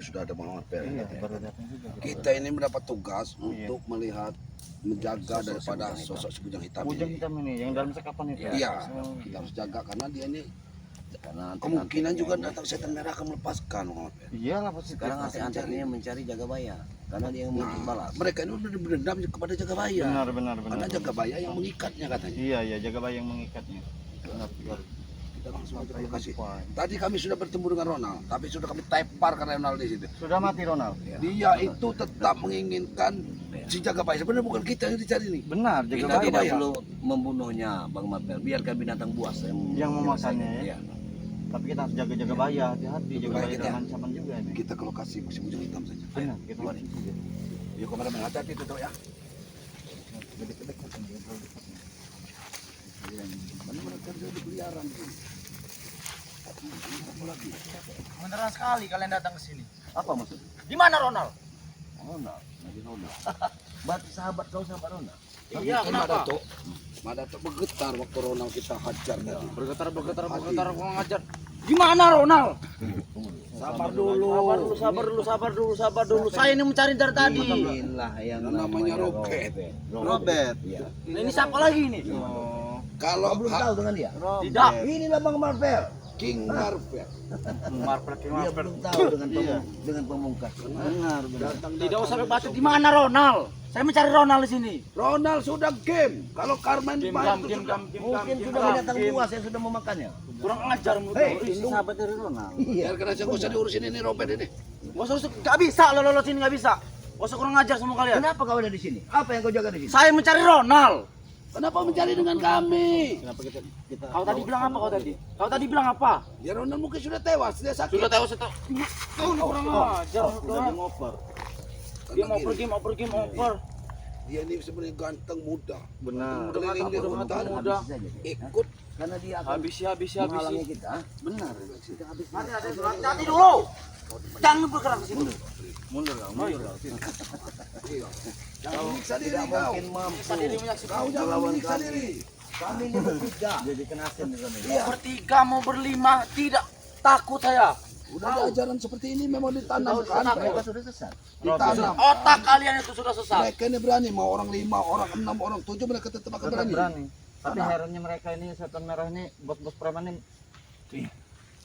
sudah ada Bang Marvel. Iya, baru datang juga. Kita ini mendapat tugas untuk melihat, menjaga daripada sosok si bujang hitam Bujang ini. hitam ini yang dalam sekapan itu. Iya, Oh, kita harus jaga karena dia ini Karena kemungkinan juga datang setan merah akan melepaskan Bang Marvel. iyalah pasti. sekarang antek-anteknya mencari Jagabaya karena dia yang mau balas. Mereka ini udah berdendam kepada Jagabaya. Benar. Karena Jagabaya yang mengikatnya katanya. Iya, Jagabaya yang mengikatnya. Benar. Kita langsung terima kasih. Tadi kami sudah bertemu dengan Ronald, tapi sudah kami tepar karena Ronald di situ. Sudah mati Ronald. Dia itu tetap menginginkan si Jagabaya. Sebenarnya bukan kita yang dicari nih. Benar, Kita Jagabaya tidak perlu membunuhnya, Bang Mapel. Biarkan binatang buas yang memakannya ya. Iya. Tapi kita harus jaga Jagabaya, hati-hati Jagabaya kita- dengan ancaman juga ini. Kita ke lokasi musim bujang hitam saja. Benar, kita Mari. Yuk kemana hati-hati itu ya. Mana mereka bisa berkeliaran di sini. Apa lagi? Beneran sekali kalian datang ke sini. Apa maksudnya? Di mana Ronald? Ronald, Nabi Ronald. Berarti sahabat kau sahabat Ronald. Iya, kenapa? Madato bergetar waktu Ronald kita hajar tadi. Bergetar, kurang ajar. Di mana Ronald? Sabar dulu. Sabar dulu. Saya ini mencari dari tadi. Inilah yang Namanya Robert. Robert. Iya. Nah, ini siapa lagi ini? Kalau Belum tahu dengan dia. Tidak. Inilah Bang Marvel. King Marvel. Dia belum tahu dengan pemungkas. Benar. Tidak usah berbatu. Di mana Ronald? Saya mencari Ronald di sini. Ronald sudah game. Kalau Carmen Game. Mungkin sudah binatang buas yang sudah memakannya. Kurang ajar menurut Hei, kau. ini sahabat dari Ronald. Biar kena saya nggak usah diurusin ini Robert ini. Gak bisa lo sini nggak bisa. Gak usah kurang ajar semua kalian. Kenapa kau ada di sini? Apa yang kau jaga di sini? Saya mencari Ronald. Kenapa mencari dengan kami? Kenapa kita Kau tadi bilang apa kau tadi? Kau tadi bilang apa? Ya Ronald mungkin sudah tewas, dia sakit. Sudah tahu setelah. Kau ini kurang ajar. sudah ngoper? Dia mau pergi. Dia ini sebenarnya ganteng muda. Benar. Keliling di hutan, Muda. ikut. Karena dia akan Habisi. menghalangi kita. Benar. Hati dulu. Jangan bergerak ke sini. Mundur kau. Iya. Jangan menyiksa diri Tidak kau. mungkin mampu. Bisa diri menyaksikan. Kau jangan menyiksa diri. Kami ini bertiga. Jadi kenasin di sana. Iya. Bertiga mau berlima tidak takut saya. Udah ada ajaran seperti ini memang ditanamkan. Mereka sudah sesat. Ditanam. Otak kalian itu sudah sesat. Mereka ini berani, mau orang 5, orang 6, orang 7 mereka tetap akan Tetap berani. berani. Tapi herannya mereka ini setan merah ini bos-bos preman ini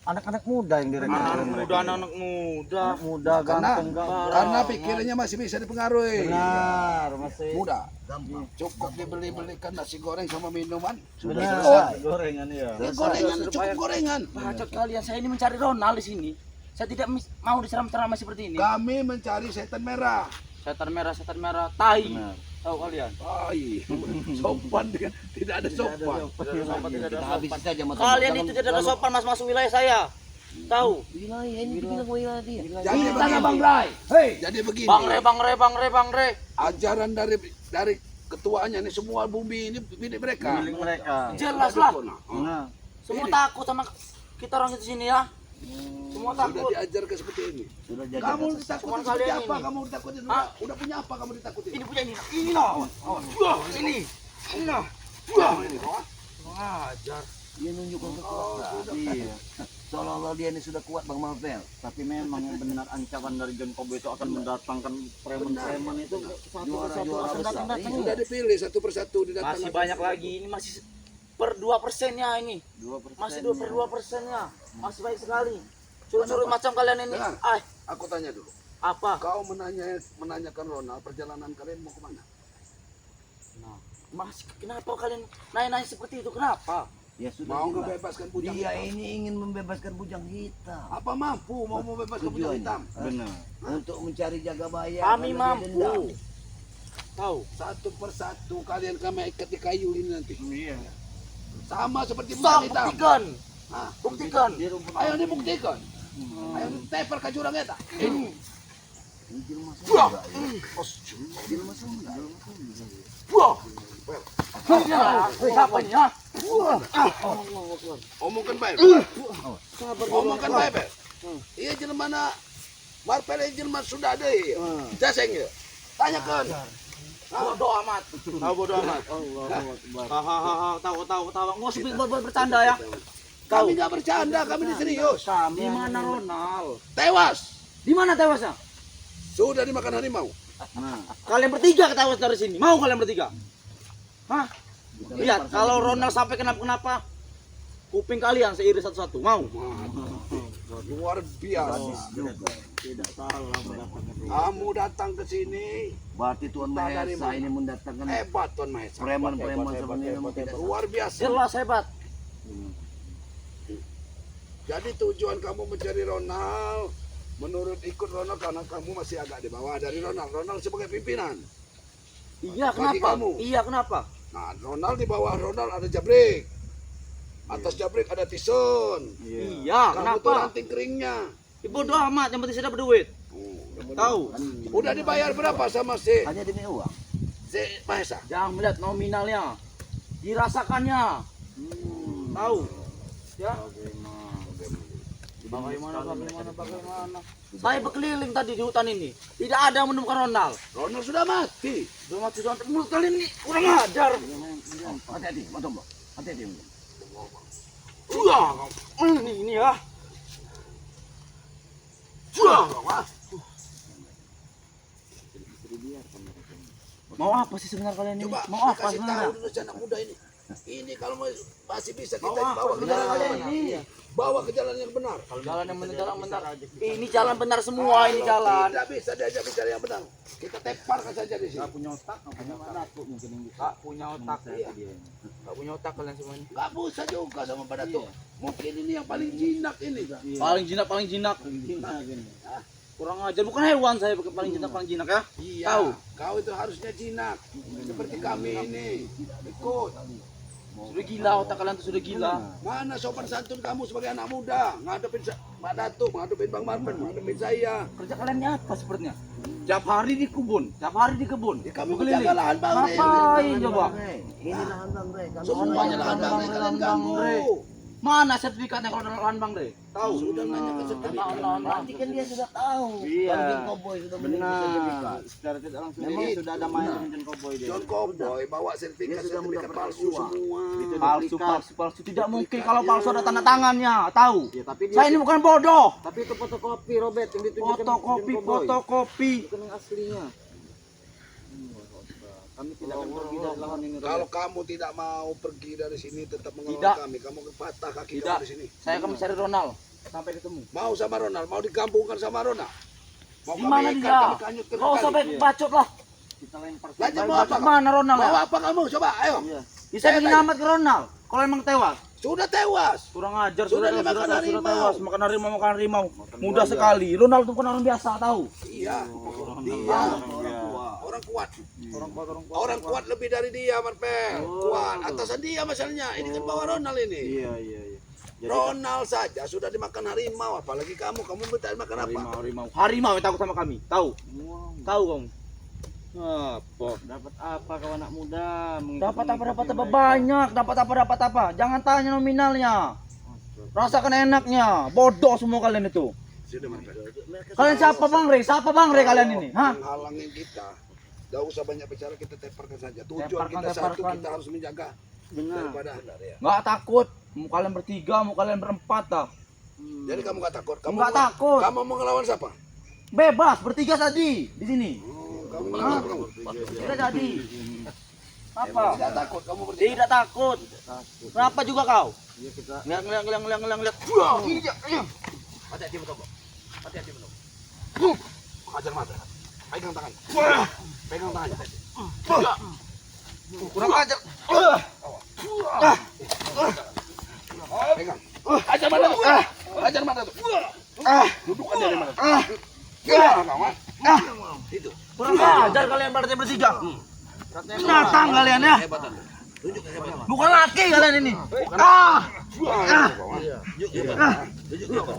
anak-anak muda yang direkrut oleh mereka. Anak muda. Anak muda ganteng ganteng. Karena pikirannya masih bisa dipengaruhi. Benar, masih Muda. Gampang. Cukup dibeli-belikan nasi goreng sama minuman. Sudah benar. selesai. Gorengan ya. Ya, gorengan, cukup gorengan. Bacot kalian. Saya ini mencari Ronald di sini. Saya tidak mau diseram-seram seperti ini. Kami mencari setan merah. Setan merah, tai. Benar. Tahu kalian? Ai, sopan dia. Tidak ada sopan. Kita habisi saja mata. Kalian itu tidak ada sopan masuk wilayah saya. Tahu? Wilayah ini dibilang wilayah dia. Jadi Tanah Bang begini. Bray. Hei. Jadi begini. Bang Re. Ajaran dari ketuanya ini semua bumi ini milik mereka. Milik mereka. Jelas lah. Nah, Semua takut sama kita orang di sini ya. Semua Sudah takut. diajarkan seperti ini. Sudah jadi. Kamu ditakuti Semua seperti kalian apa? ini. Kamu ditakuti udah punya apa kamu ditakuti? Ini punya ini. Ini loh. Wah, ini. Nah. Wah, ini kawan. Ajar. Dia nunjukkan kekuatan. iya. Seolah-olah dia ini sudah kuat Bang Marvel. Tapi memang yang benar ancaman dari John Kobo itu akan mendatangkan preman-preman itu Juara-juara akan besar. datang-datang. Sudah dipilih satu persatu didatangkan. Masih banyak lagi. Ini masih per 2%-nya ini. 2%. Masih 2/2%-nya. Masih baik sekali. Suruh-suruh macam kalian ini. Dengar. Ah, Aku tanya dulu. apa? Kau menanyakan Ronald perjalanan kalian mau kemana? Nah, Mas, kenapa kalian nanya-nanya seperti itu? Kenapa? Ya sudah. Mau jelas. ngebebaskan bujang Dia hitam? ini ingin membebaskan bujang hitam. Apa mampu mau membebaskan bujang Tujuannya. hitam? Benar. Untuk mencari Jagabaya. Kami karena dia mampu. dendam. Tahu? Satu persatu kalian kami ikat di kayu ini nanti. Iya. Sama seperti Sok, bujang hitam. buktikan. Hah? Buktikan. Ayo dibuktikan. Ayo tepar ke jurang eta. Ini jelma Wah. Sunda, ya. Jelma Sunda. Wah. Siapa ini ya? Omongkan baik. Omongkan baik. Baik. Iya jelma na Marvel jelma sudah ada ya. Jaseng ya. Tanyakan. Bodoh amat. Tahu bodoh amat. Hahaha, tahu. Nggak usah buat bercanda ya. Kami nggak bercanda, kami ini serius. Di mana Ronald? Tewas. Di mana tewasnya? Sudah dimakan harimau. Kalian bertiga ketawas dari sini. Mau kalian bertiga? Hah? Lihat, kalau Ronald sampai kenapa-kenapa, kuping kalian seiris satu-satu. Mau? Luar biasa. Tidak salah mendapatkan. Kamu datang ke sini Berarti Tuan Mahesa ini mendatangkan hebat Tuan Mahesa. preman-preman seperti ini. Luar biasa. Jelas hebat. Jadi tujuan kamu mencari Ronald, menurut ikut Ronald karena kamu masih agak di bawah dari Ronald. Ronald sebagai pimpinan. Iya, Bagi kenapa? kamu. Iya, kenapa? Nah, Ronald di bawah Ronald ada Jabrik. Atas Jabrik ada Tison. Iya, Kamu tuh kenapa? ranting keringnya. Bodoh amat, yang penting saya dapat duit. Tahu? Udah dibayar berapa sama si Hanya demi uang. Mahesa? Jangan melihat nominalnya, dirasakannya. Tahu? Ya. Bagaimana? Saya berkeliling tadi di hutan ini, tidak ada yang menemukan Ronald. Ronald sudah mati. Cuma sudah mulut kalian ini kurang ajar. Hati-hati, Matombo. Hati-hati. Ini ya. Mau apa sih sebenarnya kalian ini? Coba Mau apa kasih sebenarnya? tahu dulu si anak muda ini. Ini kalau masih bisa kita Mau apa bawa ke sebenarnya jalan kalian yang ini? bawa ke jalan yang benar. Jalan yang benar. Ini jalan benar semua ini jalan. Tidak bisa diajak bicara yang benar. Kita teparkan saja di sini. Punya otak, punya Datuk mungkin yang bisa. Gak punya otak. Iya. Gak punya otak kalian semua ini. Gak bisa juga sama Pak Datuk. Mungkin ini yang paling jinak ini. Paling jinak. Kurang ajar, bukan hewan saya paling jinak ya. Iya. Tahu? Kau itu harusnya jinak. Seperti kami ini. Ikut. Sudah gila otak kalian tuh sudah gila. Mana sopan santun kamu sebagai anak muda? Ngadepin Pak Datuk, ngadepin Bang Marpen, ngadepin saya. Kerja kalian ini apa sepertinya? Tiap hari di kebun. Ya, kami menjaga lahan Bang Rey. Ngapain coba? Ini lahan Bang Rey. Semuanya lahan Bang Rey kalian ganggu. Mana sertifikatnya kalau dalam lahan Bang Rey? Tahu sudah nanya ke sertifikat. Berarti kan dia sudah tahu. Iya. Bang John Cowboy sudah memiliki sertifikat. Benar. Secara tidak langsung Memang dia sudah ada main dengan John Cowboy dia. John Cowboy bawa sertifikat Dia sudah sertifikat mendapatkan palsu uang. semua. Palsu. Tidak mungkin kalau palsu ada tanda tangannya. Tahu? Ya, tapi dia Saya ini bukan bodoh. tapi itu fotokopi Robert yang ditunjukkan Fotokopi. bukan yang aslinya. Kami tidak akan pergi dari lahan ini. Kalau kamu tidak mau pergi dari sini tetap Tidak. mengawal kami, kamu patah kaki Tidak. kamu di sini. Saya akan mencari Ronald. sampai ketemu. Mau sama Ronald, mau digabungkan sama Ronald. Mau Gimana kami ikat, dia? kami kanyutkan Gak usah kali. baik bacot lah. Kita lempar Lanjut mau apa? kamu? Mana Ronald Mau ya? apa kamu? Coba, ayo. Bisa bikin alamat ke Ronald. Kalau emang tewas. Sudah tewas. Kurang ajar, Sudah sudah dimakan harimau. tewas. Makan harimau. Mudah sekali. Ronald itu bukan orang biasa, tahu? Iya. Dia orang kuat. Orang kuat lebih dari dia, Marpel. Kuat. Atasan dia masalahnya. Ini kan bawa Ronald ini. Iya. Jadi Ronald saja sudah dimakan harimau, apalagi kamu minta makan apa? Harimau yang takut sama kami, tahu? Tahu kamu? Apa? dapat apa kau anak muda? Dapat apa banyak, dapat apa. Jangan tanya nominalnya. Rasakan enaknya. Bodoh semua kalian itu. Sudah, Marpel. Kalian siapa Bang Rey? Siapa Bang Rey kalian ini? Hah? Menghalangi kita. Gak usah banyak bicara, kita teparkan saja. Tujuan Teparkan, kita satu, teparkan. kita harus menjaga Benar. daripada. Nggak takut. Mau kalian bertiga, mau kalian berempat dah. Jadi kamu gak takut? Kamu Nggak takut. Kamu mau ngelawan siapa? Bebas bertiga tadi di sini. Kamu ngelawan siapa kamu? Tidak jadi. Apa? Tidak takut, kamu bertiga. Tidak takut. Kenapa juga kau? Iya kita Ngeliat. Hati-hati betul, Bang. Hati-hati betul. Hajar mata. Pegang tangan. Pegang tangannya. Kurang ajar. Pegang. Hajar mata tuh. Hajar mata tuh. Dudukkan dari mana? Itu. Kurang ajar kalian bertiga. Binatang kalian ya. Hebatan. Tunjuk kehebatan. Bukan laki kalian ini.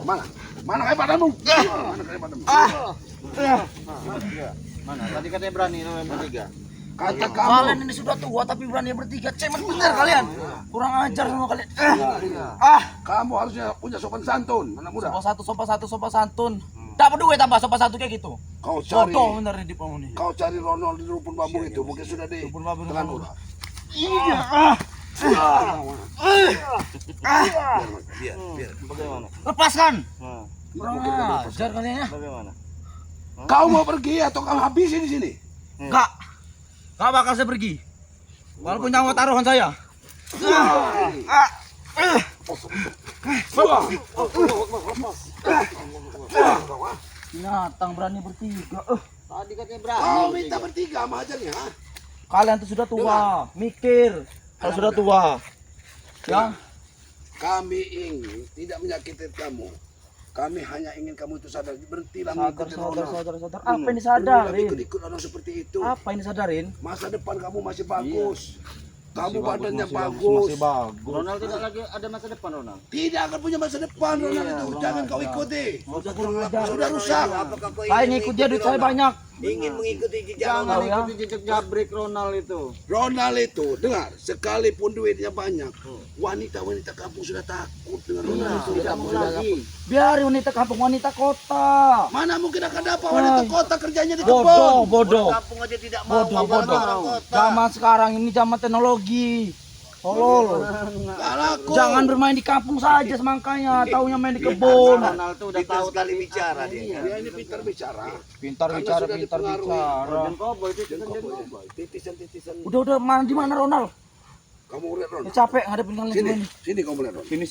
Mana? Mana kehebatanmu? Mana kehebatanmu? mana? Tadi katanya berani yang bertiga. Kata kamu. Kalian ini sudah tua tapi berani bertiga. Cemen bener kalian. Kurang ajar semua kalian. Kamu harusnya punya sopan santun, anak muda. Sopan santun. Dapat duit tambah sopan satu kayak gitu. Kau cari, Bodoh bener di kamu nih. kau cari Ronald di Rupun Bambu itu, mungkin sudah di Rupun Bambu. Telan Uda. Bagaimana? Lepaskan. Ajar kalian ya. Bagaimana? Kau mau pergi atau kau habisin di sini? Enggak. Enggak bakal saya pergi. Walaupun nyawa taruhan saya. Binatang berani bertiga. Tadi katanya berani. Kau minta bertiga sama hajarnya. Ha? Kalian tuh sudah tua, mikir. Kalau sudah tua. Ya, Kami ingin tidak menyakiti kamu. Kami hanya ingin kamu itu sadar. Berhentilah mengikuti sadar. Apa yang disadarin? Ikut orang seperti itu. Apa yang disadarin? Masa depan kamu masih bagus. Kamu Masih badannya bagus, bagus. bagus. Ronald tidak lagi ada masa depan, Ronald. Tidak akan punya masa depan Ronald itu. Ronald Jangan kau ada. ikuti. Sudah Sudah rusak. Apakah kau Saya ngikut dia, duit saya banyak. ingin mengikuti jejak Jangan Ronald? ya. ikuti jejak jabrik Ronald itu. Ronald itu, dengar, sekalipun duitnya banyak, wanita-wanita kampung sudah takut dengan Ronald itu. Tidak mau lagi. Biar wanita kampung, wanita kota. Mana mungkin akan dapat wanita kota kerjanya di Bodoh, kebun. bodoh. Kampung aja tidak mau. Bodoh, apalagi bodoh. orang kota. Zaman sekarang ini zaman teknologi. Tolol. Gak laku. Jangan bermain di kampung saja semangkanya, taunya main di kebun. Ronald tuh udah Pintar tahu sekali tadi. bicara dia. Dia ini pintar bicara. Pintar Karena bicara, sudah pintar dipengaruhi. bicara. Dan koboi itu kan jadi koboi. Titisan-titisan. Udah mana di mana Ronald? Kamu lihat Ya, Ronald. capek ngadepin kalian Sini, semua ini. sini kamu lihat Ronald. Sini.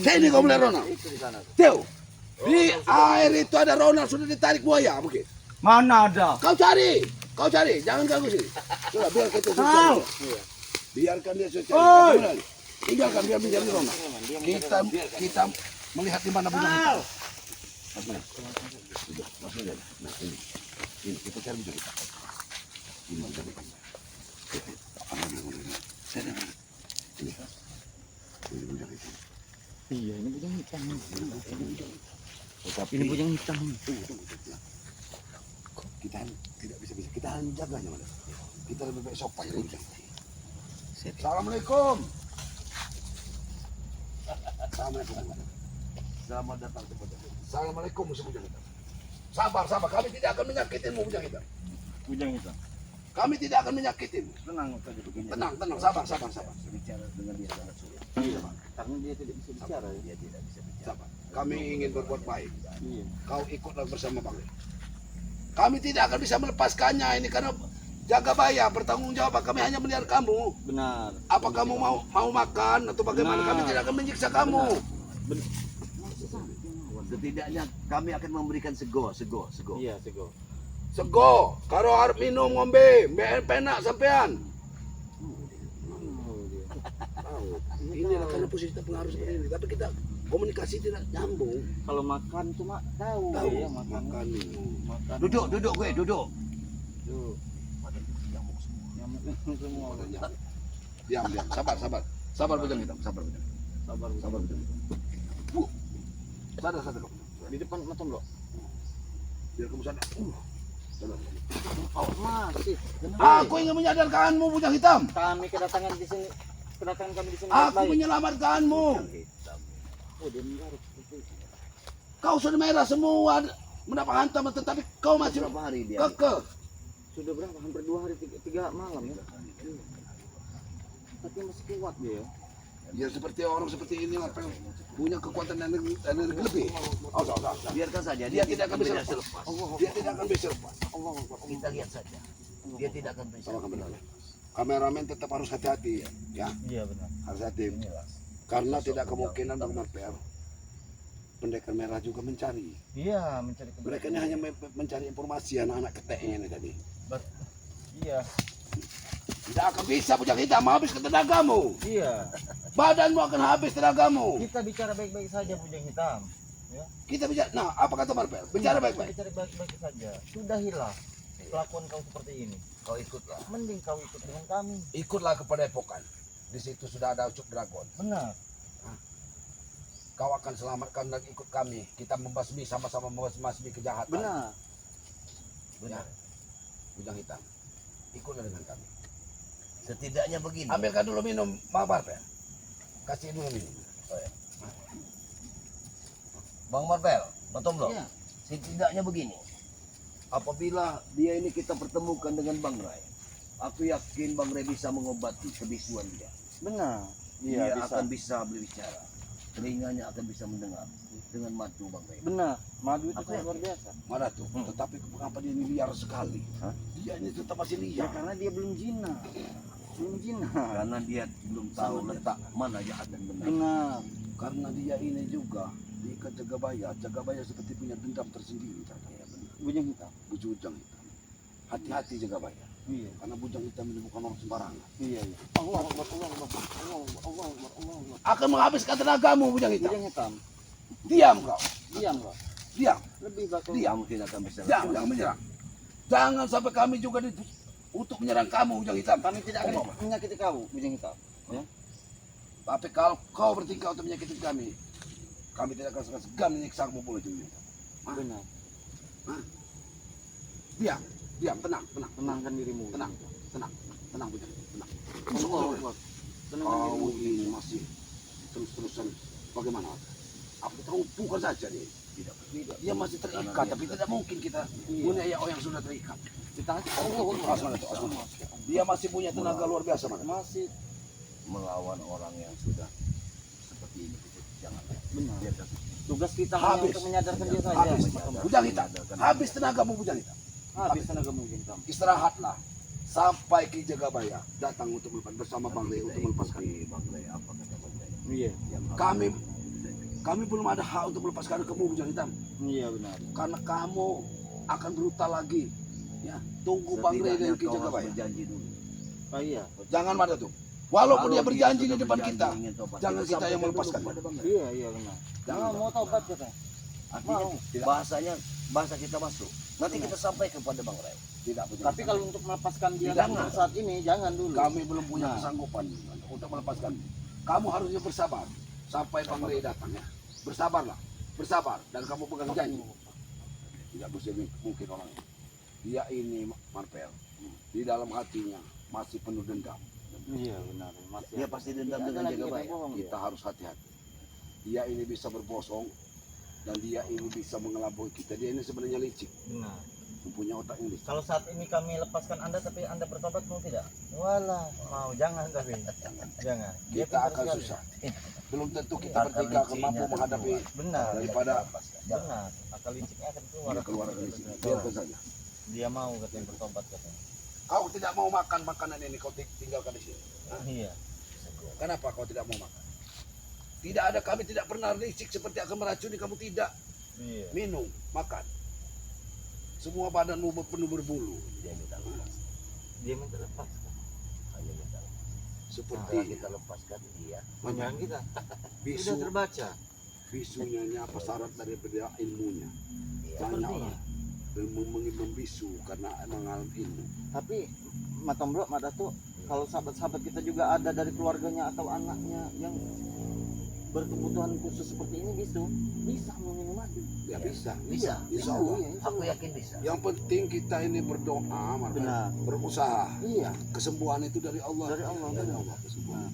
Sini kamu lihat Ronald. Itu di sana. Teo, di air itu ada Ronald sudah ditarik buaya mungkin. Mana ada? Kau cari, jangan ganggu sini. Sudah biarkan itu Al. selesai. Biarkan dia selesai. Kamu lihat. Tinggalkan dia menjadi Ronald. Kita melihat di mana bujang kita. Mas Medan. Nah ini kita cari bujang kita. Ini bujang kita. Ini bujang kita. Iya, ini bujang hitam. Tetapi Ini bujang hitam. kita tidak bisa kita hanya menjaganya Madam. Kita lebih baik sopan dari bujang. Assalamualaikum. Assalamualaikum. Selamat datang ke bujang. Assalamualaikum musuh bujang hitam. Sabar, kami tidak akan menyakitimu bujang hitam. Bujang hitam. Kami tidak akan menyakitimu. Tenang saja begini. Tenang, sabar. Bicara dengan dia sangat sulit. Karena dia tidak bisa bicara. Dia tidak bisa bicara. Sabar. Kami ingin berbuat baik. Iya. Kau ikutlah bersama Bang. Kami tidak akan bisa melepaskannya ini karena jaga bayar bertanggung jawab. Kami hanya melihat kamu. Benar. Apa kamu mau makan atau bagaimana? Benar. Kami tidak akan menyiksa kamu. Setidaknya kami akan memberikan sego. Iya, sego. Sego, kalau harus minum ngombe, penak sampean. Inilah karena posisi kita pengaruh seperti ini. Tapi kita komunikasi tidak nyambung. Kalau makan cuma tahu Tahu ya makan. makan minum. Makan. Duduk gue, duduk. Tuh. Nyamuk semua. Diam. Sabar bujang hitam, sabar. Sabar. Sadar. Di depan macam lo. Biar kamu sadar. Sadar. Oh, masih. Aku ingin menyadarkanmu bujang hitam. Kami kedatangan kami di sini Aku baik. menyelamatkanmu. Oh, dia menggaruk. Kau sudah merah semua, mendapat hantaman, tetapi kau masih Berapa hari dia? kekeh. Sudah berapa? Hampir 2 hari 3 malam ya. Tapi masih kuat dia. Ya seperti orang seperti ini lah, punya kekuatan energi lebih. Oh, Biarkan saja. Dia tidak akan bisa lepas. Dia tidak akan bisa lepas. Kita lihat saja. Dia tidak akan bisa. Sama benar. Kameramen tetap harus hati-hati ya. Iya benar. Harus hati. Karena tidak kemungkinan Bang Marpel pendekar merah juga mencari. Iya, mencari Mereka ini hanya mencari informasi anak-anak keteknya ini tadi. Iya. Tidak akan bisa bujang hitam habis tenagamu. Iya. Badanmu akan habis tenagamu. Kita bicara baik-baik saja bujang hitam. Ya. Kita bicara. Nah, apa kata Marpel? Bicara baik-baik. Bicara baik-baik saja. Sudahilah kelakuan kau seperti ini. Kau ikutlah. Mending kau ikut dengan kami. Ikutlah ke Padepokan. Di situ sudah ada Ucup Dragon. Benar. Kau akan selamatkan dan ikut kami. Kita membasmi sama-sama membasmi kejahatan. Benar. Benar. Bujang hitam. Ikutlah dengan kami. Setidaknya begini. Ambilkan dulu minum, Marpel. Kasih dulu minum. Bang Marpel, Bang Tomlo. Iya. Setidaknya begini. Apabila dia ini kita pertemukan dengan Bang Rai, aku yakin Bang Rai bisa mengobati kebisuan dia. Benar. Dia akan bisa berbicara. telinganya akan bisa mendengar dengan madu Bang Ray. Benar, madu itu Aku sangat yakin. luar biasa. Mana tuh? Tetapi mengapa dia ini liar sekali? Hah? Dia ini tetap masih Ya liar. karena dia belum jinak. Belum jinak. Karena dia belum tahu letak mana jahat dan benar. Benar. Karena dia ini juga diikat Jagabaya. Jagabaya seperti punya dendam tersendiri katanya. Bujang hitam. Bujang hitam. Hati-hati Jagabaya. Iya. Karena bujang hitam ini bukan orang sembarangan. Iya, iya. Allah Akbar, Allah Akbar, Allah Akbar, Allah Akbar, Allah Akbar. Akan menghabiskan tenagamu bujang hitam. Bujang hitam. Diam kau. Diam, Pak. Diam. Lebih bakal. Kamu tidak akan bisa. Jangan menyerang. Jangan sampai kami juga untuk menyerang kamu bujang hitam. Kami tidak akan menyakiti kau, bujang hitam. Ya. Tapi kalau kau bertingkah untuk menyakiti kami tidak akan segan menyiksamu pula bujang hitam. Benar. Diam. Diam. Tenang. Tenangkan dirimu. Tenang. Tenang bujang hitam. Tenang. Allah Akbar. Tenangkan Kau dirimu. ini masih terus-terusan bagaimana? Aku tahu bukan saja dia. Tidak. Dia masih terikat, tapi tidak mungkin kita punya orang yang sudah terikat. Kita Asman itu, Asman. Dia masih punya tenaga luar biasa, man. masih Melawan orang yang sudah seperti ini. Jangan. benar. Biarkan. Tugas kita hanya Habis. untuk menyadarkan dia saja. Habis. Bujang hitam. Habis tenagamu bujang hitam. Habis tenaga bujang hitam. Istirahatlah. Sampai Ki Jagabaya datang untuk bersama Bang Rey untuk melepaskan. Bang Ray, apa kata Bang Ray? Iya. Kami belum ada hak untuk melepaskan kamu bujang hitam. Iya benar. Karena kamu akan brutal lagi. Ya, tunggu Bang Rey dan Ki Setidaknya kau harus Jagabaya. berjanji dulu. Oh iya. Jangan ada tuh. Walaupun Kalau dia berjanji di sudah depan berjanji kita, ingin tobat, jangan kita yang sampaikan dulu melepaskan. kepada Bang Ray. Iya, iya benar. Jangan. Mau tobat katanya. Artinya Tidak. bahasanya bahasa kita masuk. Nanti kita sampaikan kepada Bang Ray. Tidak bujang Tapi hitam. kalau untuk melepaskan dia Jangan. saat ini jangan dulu. Kami belum punya Nah. kesanggupan untuk melepaskan. Kamu harusnya bersabar sampai Bang Rey datang ya. Bersabarlah, bersabar dan kamu pegang janji. Tidak bisa mungkin orang ini. Dia ini Marpel di dalam hatinya masih penuh dendam. Iya benar. Masih Dia pasti dendam Tidak ada dengan lagi kita Jagabaya. bohong, Kita harus hati-hati. Dia ini bisa berbosong dan dia ini bisa mengelabui kita. Dia ini sebenarnya licik, Benar. mempunyai otak yang licik. Kalau saat ini kami lepaskan Anda tapi Anda bertobat mau tidak? Walah, mau jangan tapi. Jangan. Dia Kita pintar akan sekali. susah. Belum tentu kita Akal bertiga akan liciknya mampu akan menghadapi keluar. Benar. daripada Benar. Akal liciknya akan keluar. dia keluar dari sini. Biarkan saja. Dia mau katanya bertobat katanya. Kau tidak mau makan makanan ini, kau tinggalkan di sini. Iya. Kenapa kau tidak mau makan? Tidak ada, kami tidak pernah licik seperti akan meracuni kamu, tidak. Iya. Minum, makan. Semua badanmu penuh berbulu. Dia minta lepas. Dia minta lepaskan. Hanya minta lepas. Seperti Kalau kita lepaskan dia. Menyerang kita. bisu, Sudah terbaca. bisunya ini apa syarat daripada ilmunya. Iya. Banyak Sepertinya. orang membisu karena mengalami ilmu. Tapi Matong Bro, Mak Datuk, kalau sahabat-sahabat kita juga ada dari keluarganya atau anaknya yang berkebutuhan khusus seperti ini bisa meminum madu. Ya bisa, Bisa. Insya Allah. Iya, insya Aku Allah. yakin bisa. Yang penting kita ini berdoa, Marta. Benar. Berusaha. Iya, Kesembuhan itu dari Allah. Dari Allah, Dari benar. Allah kesembuhan.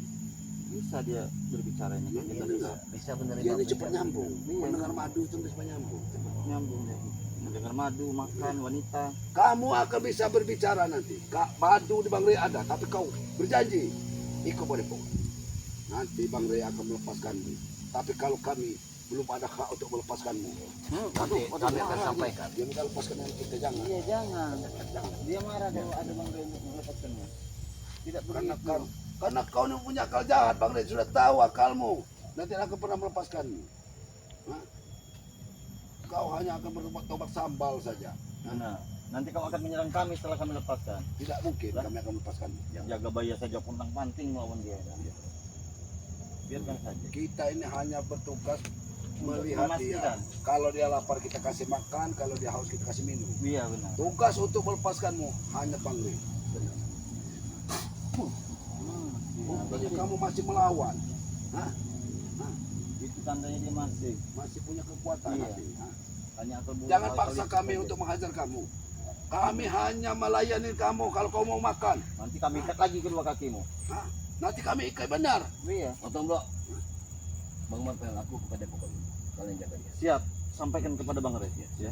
bisa dia berbicara ini. Iya, Kita iya, bisa Bisa menerima. Dia ini cepat nyambung. Iya. Mendengar madu itu cepat nyambung. nyambung deh. Mendengar madu, makan, wanita. Kamu akan bisa berbicara nanti. Madu di Bang Rey ada, tapi kau berjanji ikut Bodepo. Nanti Bang Rey akan melepaskanmu. Tapi kalau kami belum ada hak untuk melepaskanmu, Nanti kami akan sampaikan. dia minta lepaskan dengan kita, jangan. Iya, jangan. Jangan. Dia marah kalau ada Bang Rey untuk melepaskannya. Tidak Karena begitu. karena kau yang punya akal jahat, Bang Rey sudah tahu akalmu. Nanti akan pernah melepaskanmu. Hah? Kau hanya akan bertobat sambal saja. Nah, nanti kau akan menyerang kami setelah kami lepaskan. Tidak mungkin Lah. kami akan melepaskanmu. Jaga bayar saja puntang panting melawan dia. Biarkan saja. Kita ini hanya bertugas melihat dia. Memastikan. Kalau dia lapar kita kasih makan, kalau dia haus kita kasih minum. Iya benar. Tugas untuk melepaskanmu hanya Bang Rey. Rupanya kamu masih melawan. Hah? Itu tandanya dia Masih punya kekuatan. Iya. hati. Hah? hanya akal bulu. Jangan akal paksa licik kami saja. untuk menghajar kamu. Kami hanya melayani kamu kalau kau mau makan. Nanti kami ikat lagi kedua kakimu. Hah? Nanti kami ikat benar. Iya. Potong bro. Bang Marpel, aku kepada pokoknya. Kalian jaga dia. Siap. Sampaikan kepada Bang Rey. Ya.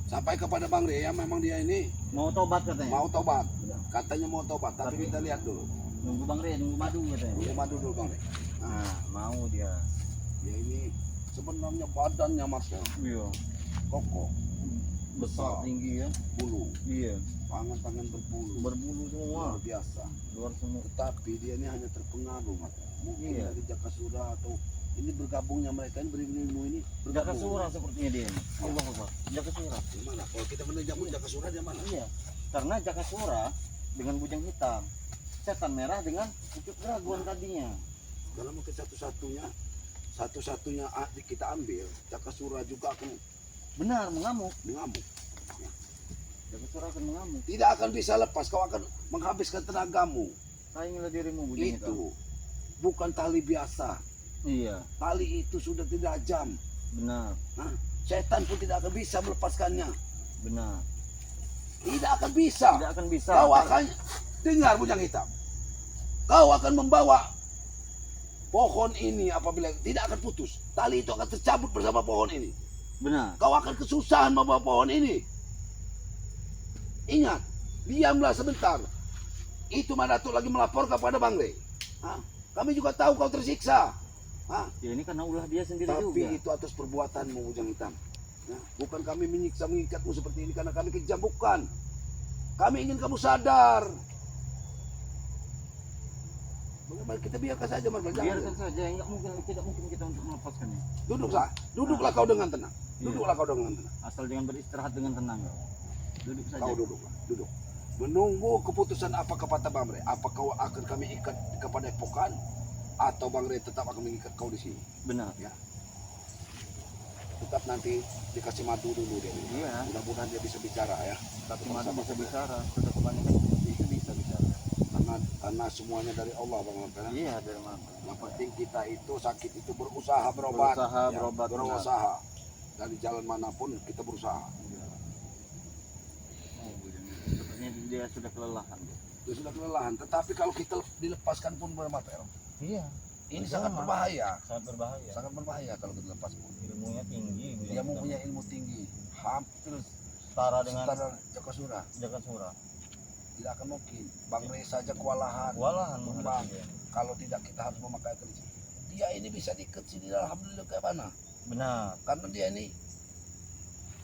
Sampai kepada Bang Rey, ya memang dia ini Mau tobat katanya. mau tobat. Katanya mau tobat, tapi kita lihat dulu. Nunggu Bang Rey, nunggu madu katanya. Tunggu madu dulu Bang Rey. Nah, mau dia. Dia ini sebenarnya badannya Marcel Iya. kokoh, Besar, tinggi ya. bulu, Iya. tangan-tangan berbulu, Berbulu semua. luar biasa. Luar semua. Tetapi dia ini hanya terpengaruh Marcel. Mungkin Iya. dari Jakasura atau ini bergabungnya mereka ini berilmu ini Jaka bergabung. Surah sepertinya dia ini. Allah Allah. Jaka Surah. Di mana? Kalau kita menunjuk Jakasura di mana? Iya. Karena Jaka Surah dengan bujang hitam, setan merah dengan pucuk dragon tadinya. Kalau mungkin satu-satunya kita ambil, Jakasura juga akan Benar, mengamuk. mengamuk. Jaka Surah akan mengamuk. Tidak akan bisa lepas, kau akan menghabiskan tenagamu. Sayangilah dirimu bujang hitam. Itu bukan tali biasa. Iya, Tali itu sudah tidak jam. benar, Setan pun tidak akan bisa melepaskannya. benar. Tidak akan bisa. Tidak akan bisa. Kau akan dengar bujang hitam. Kau akan membawa pohon ini apabila tidak akan putus. Tali itu akan tercabut bersama pohon ini. Benar. Kau akan kesusahan membawa pohon ini. Ingat, diamlah sebentar. Itu Madatuk lagi melaporkan pada Bang Rey. Kami juga tahu kau tersiksa. Ya ini karena ulah dia sendiri Tapi juga. itu atas perbuatanmu bujang hitam. Bukan kami menyiksa mengikatmu seperti ini karena kami kejam, bukan. Kami ingin kamu sadar. Bagaimana kita biarkan saja Mas. Biarkan saja, tidak mungkin kita untuk melepaskannya. Duduklah kau dengan tenang. Duduklah kau dengan tenang. Asal jangan beristirahat dengan tenang. Duduk saja. Kau duduk. Menunggu keputusan apa kata Bang Rey. Apa kau akan kami ikat kepada epokan atau Bang Rey tetap akan mengikat kau di sini? Benar. Ya. Tetap nanti dikasih madu dulu dia. Iya. Mudah-mudahan dia bisa bicara ya. Tapi madu bisa bicara. Sudah kebanyakan itu bisa bicara. Karena semuanya dari Allah Bang Rey. Iya, dari mana? Yang penting kita itu sakit itu berusaha berobat. Berusaha. Dari jalan manapun kita berusaha. Sepertinya dia sudah kelelahan. Dia sudah kelelahan. Tetapi kalau kita dilepaskan pun bermater. Iya. Ini sangat berbahaya. Sangat berbahaya. Sangat berbahaya kalau kita lepas pun. Ilmunya tinggi. Dia mempunyai ilmu tinggi. Hampir setara dengan Jakasura. Jaka Surah. Tidak akan mungkin. Bang Rey saja kewalahan. Kewalahan Bang. menghadapi dia. Kalau tidak kita harus memakai keris. Dia ini bisa diikat sini alhamdulillah kayak mana? Benar. Karena dia ini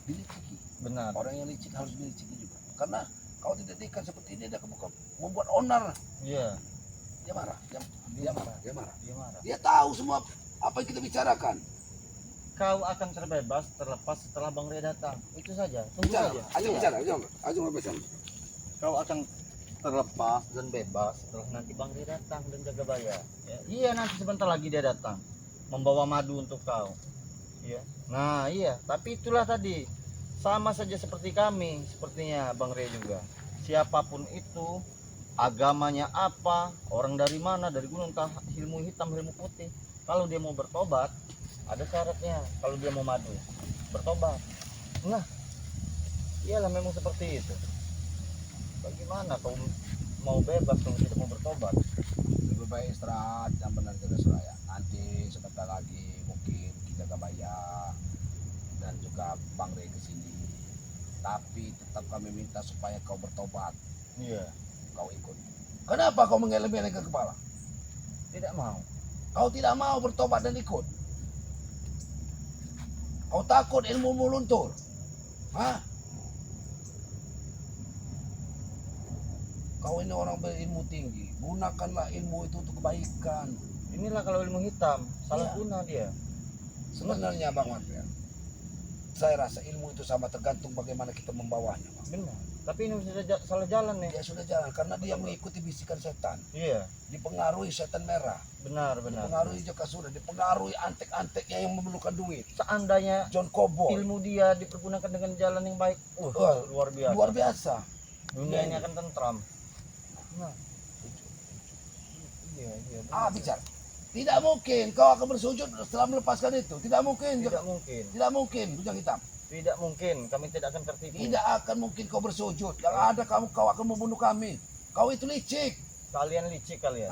diliciki. Benar. Orang yang licik harus diliciki juga. Karena kalau tidak diikat seperti ini dia membuat onar. Iya. Dia marah. Dia marah. Dia marah. Dia tahu semua apa yang kita bicarakan. Kau akan terbebas terlepas setelah Bang Rey datang. Itu saja. Tunggu Bicara. saja. Ayo Iya. bicara. Ayo bicara. Kau akan terlepas dan bebas setelah nanti Bang Rey datang dan jaga bayar. Ya. Iya, nanti sebentar lagi dia datang membawa madu untuk kau. Iya. Nah, iya, tapi itulah tadi sama saja seperti kami, sepertinya Bang Rey juga. Siapapun itu, agamanya apa, orang dari mana, dari gunung, entah ilmu hitam, ilmu putih. Kalau dia mau bertobat, ada syaratnya. Kalau dia mau madu, bertobat. Nah, iyalah memang seperti itu. Bagaimana kau mau bebas kalau tidak mau bertobat? Lebih baik istirahat yang benar jaga Suraya. Nanti sebentar lagi mungkin kita Gabaya dan juga Bang Rey ke sini. Tapi tetap kami minta supaya kau bertobat. Iya. Kau ikut. Kenapa kau mengeleng-eleng ke kepala? Tidak mau. Kau tidak mau bertobat dan ikut. Kau takut ilmu luntur. Kau ini orang berilmu tinggi. Gunakanlah ilmu itu untuk kebaikan. Inilah kalau ilmu hitam, salah Iya. guna dia. Sebenarnya Bang Marvel, saya rasa ilmu itu sama tergantung bagaimana kita membawanya. Bang. Benar. Tapi ini sudah salah jalan nih. Dia sudah jalan karena dia mengikuti bisikan setan. Iya. Dipengaruhi setan merah. Benar. Dipengaruhi Jakasura. Dipengaruhi antek-anteknya yang memerlukan duit. Seandainya John Kobo. ilmu dia dipergunakan dengan jalan yang baik, Wah, luar biasa. luar biasa. Dunia ini akan tentram. Nah. Iya. benar. Bicara. Tidak mungkin kau akan bersujud setelah melepaskan itu. Tidak mungkin. Tidak mungkin. Tidak mungkin, bujang hitam. Tidak mungkin. Kami tidak akan tertipu. Tidak akan mungkin kau bersujud. Yang ada kau akan membunuh kami. Kau itu licik. Kalian licik kalian.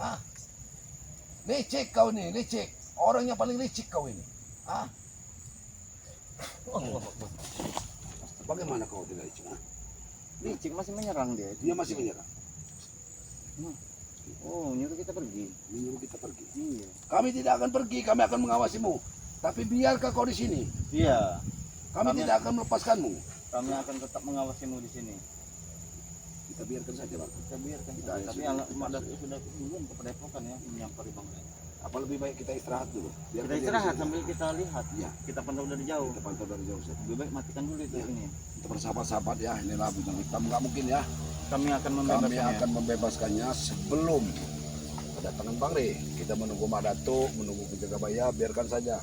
Licik kau ini, licik. Orang yang paling licik kau ini. Bagaimana kau tidak licik? Licik masih menyerang dia. Dia masih menyerang. pergi. Oh, nyuruh kita pergi. Menyuruh kita pergi. Iya. Kami tidak akan pergi, kami akan mengawasimu. Tapi biarkah kau di sini? Iya. Kami Kami- tidak akan melepaskanmu. Kami akan tetap mengawasimu di sini. Kita biarkan saja, Bang. Kita biarkan. Kita Tapi sudah- anak Madat sudah duluan ke Padepokan ya menyampari Bang Ray. Apa lebih baik kita istirahat dulu? Biar Kita istirahat sambil kita lihat. Iya. Kita pantau dari jauh. Kita pantau dari jauh. Ustaz. Lebih baik matikan dulu itu Iya. ini. Kita bersahabat-sahabat ya, inilah bujang hitam. Nggak mungkin ya. Kami akan Kami membebaskannya. akan membebaskannya sebelum kedatangan Bang Re. Kita menunggu Madatuk, menunggu penjaga baya, biarkan saja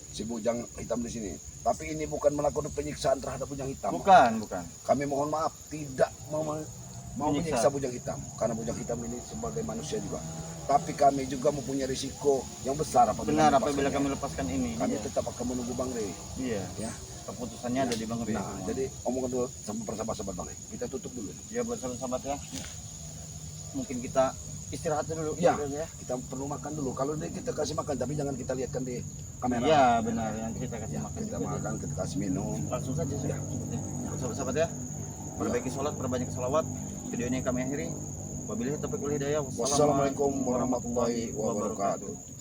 si bujang hitam di sini. Tapi ini bukan melakukan penyiksaan terhadap bujang hitam. Bukan, bukan. Kami mohon maaf, tidak mau Menyiksa. menyiksa bujang hitam, karena bujang hitam ini sebagai manusia juga. Tapi kami juga mempunyai risiko yang besar apabila Benar apabila kami melepaskannya. lepaskan ini. Kami Iya. tetap akan menunggu Bang Re. Iya. Ya. Keputusannya ada di Bang Ray. Nah, jadi omongan dulu sama persahabat-sahabat Bang Re. Kita tutup dulu. Ya buat sahabat ya. Mungkin kita istirahat dulu Iya. ya. Kita perlu makan dulu. Kalau kita kasih makan, tapi jangan kita lihatkan di kamera. Iya, benar. Yang kita kasih Ya, makan kita juga. makan, kita kasih minum. Langsung saja sudah. Buat sahabat-sahabat ya. Perbaiki sholat, perbanyak salawat. Video ini kami akhiri. Wabillahi taufiq wal hidayah. Wassalamualaikum warahmatullahi wabarakatuh.